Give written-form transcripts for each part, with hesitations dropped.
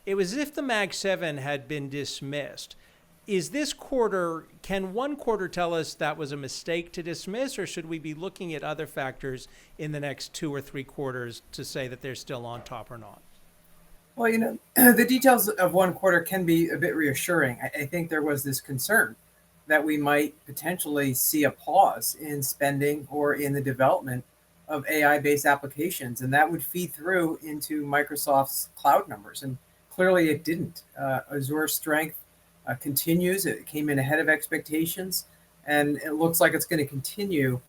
it was as if the Mag 7 had been dismissed. Is this quarter, can one quarter tell us that was a mistake to dismiss, or should we be looking at other factors in the next 2 or 3 quarters to say that they're still on top or not? Well, the details of one quarter can be a bit reassuring. I think there was this concern that we might potentially see a pause in spending or in the development of AI-based applications, and that would feed through into Microsoft's cloud numbers. And clearly it didn't. Azure's strength continues. It came in ahead of expectations, and it looks like it's going to continue.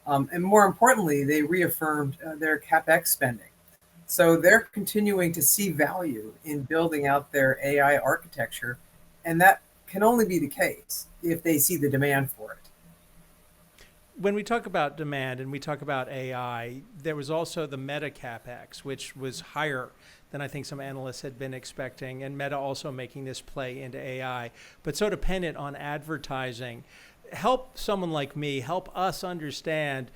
And more importantly, they reaffirmed their CapEx spending. So they're continuing to see value in building out their AI architecture, and that can only be the case if they see the demand for it. When we talk about demand and we talk about AI, there was also the Meta CapEx, which was higher than I think some analysts had been expecting, and Meta also making this play into AI, but so dependent on advertising. Help someone like me, help us understand,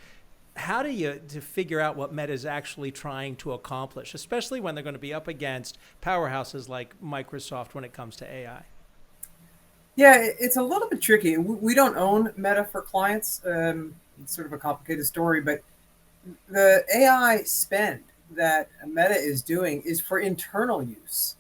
how do you to figure out what Meta is actually trying to accomplish, especially when they're going to be up against powerhouses like Microsoft when it comes to AI? Yeah, it's a little bit tricky. We don't own Meta for clients. It's sort of a complicated story, but the AI spend that Meta is doing is for internal use.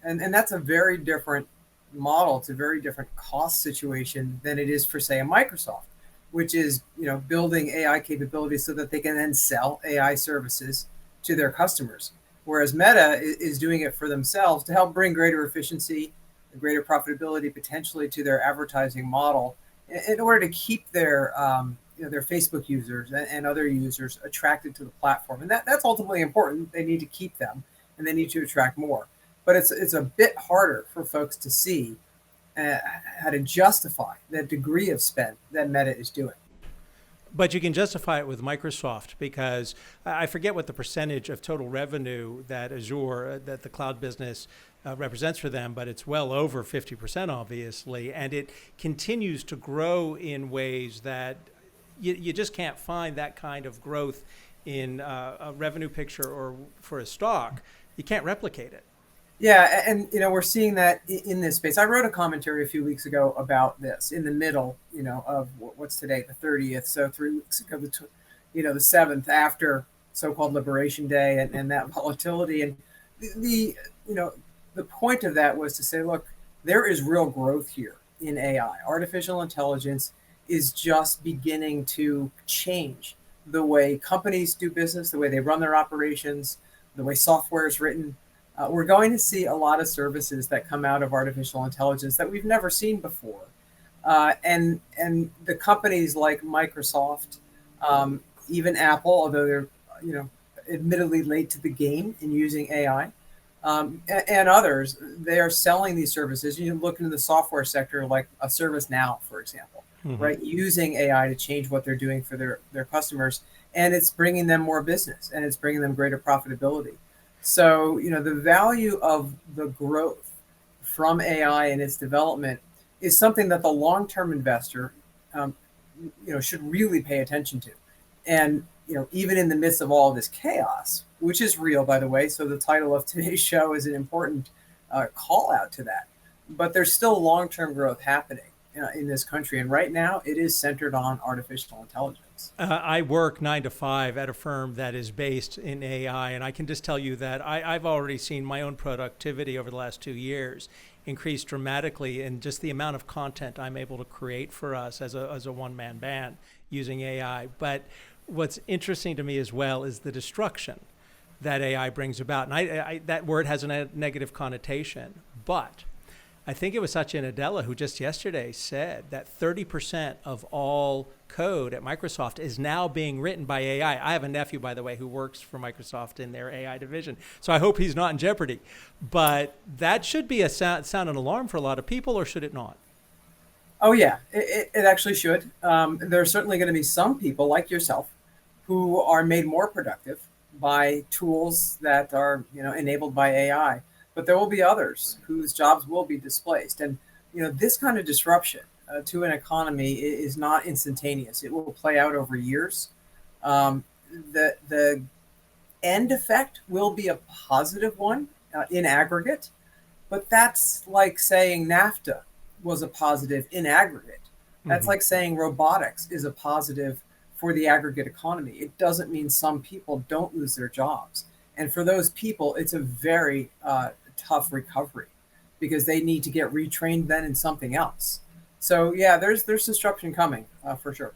And that's a very different model. It's a very different cost situation than it is for, say, a Microsoft, which is, building AI capabilities so that they can then sell AI services to their customers. Whereas Meta is doing it for themselves to help bring greater efficiency, greater profitability potentially to their advertising model in order to keep their Facebook users and other users attracted to the platform. And that's ultimately important. They need to keep them, and they need to attract more. But it's a bit harder for folks to see how to justify that degree of spend that Meta is doing. But you can justify it with Microsoft, because I forget what the percentage of total revenue that Azure, that the cloud business represents for them, but it's well over 50%, obviously. And it continues to grow in ways that you just can't find that kind of growth in a revenue picture or for a stock. You can't replicate it. Yeah, and we're seeing that in this space. I wrote a commentary a few weeks ago about this in the middle, of what's today, the 30th. So 3 weeks ago, the 7th, after so-called Liberation Day, and that volatility. And the point of that was to say, look, there is real growth here in AI. Artificial intelligence is just beginning to change the way companies do business, the way they run their operations, the way software is written. We're going to see a lot of services that come out of artificial intelligence that we've never seen before. And the companies like Microsoft, even Apple, although they're admittedly late to the game in using AI, and others, they are selling these services. You look into the software sector, like a ServiceNow, for example, right, using AI to change what they're doing for their customers, and it's bringing them more business, and it's bringing them greater profitability. So, the value of the growth from AI and its development is something that the long-term investor, should really pay attention to. And, even in the midst of all of this chaos, which is real, by the way, so the title of today's show is an important call out to that. But there's still long-term growth happening in this country. And right now, it is centered on artificial intelligence. I work 9 to 5 at a firm that is based in AI, and I can just tell you that I've already seen my own productivity over the last 2 years increase dramatically in just the amount of content I'm able to create for us as a one-man band using AI. But what's interesting to me as well is the destruction that AI brings about. And I that word has a negative connotation, but I think it was Satya Nadella who just yesterday said that 30% of all code at Microsoft is now being written by AI. I have a nephew, by the way, who works for Microsoft in their AI division. So I hope he's not in jeopardy. But that should be a sound an alarm for a lot of people, or should it not? Oh, yeah, it actually should. There are certainly going to be some people like yourself who are made more productive by tools that are enabled by AI. But there will be others whose jobs will be displaced. And, this kind of disruption to an economy is not instantaneous. It will play out over years. The end effect will be a positive one in aggregate. But that's like saying NAFTA was a positive in aggregate. That's like saying robotics is a positive for the aggregate economy. It doesn't mean some people don't lose their jobs. And for those people, it's a very tough recovery because they need to get retrained then in something else. So yeah, there's disruption coming for sure.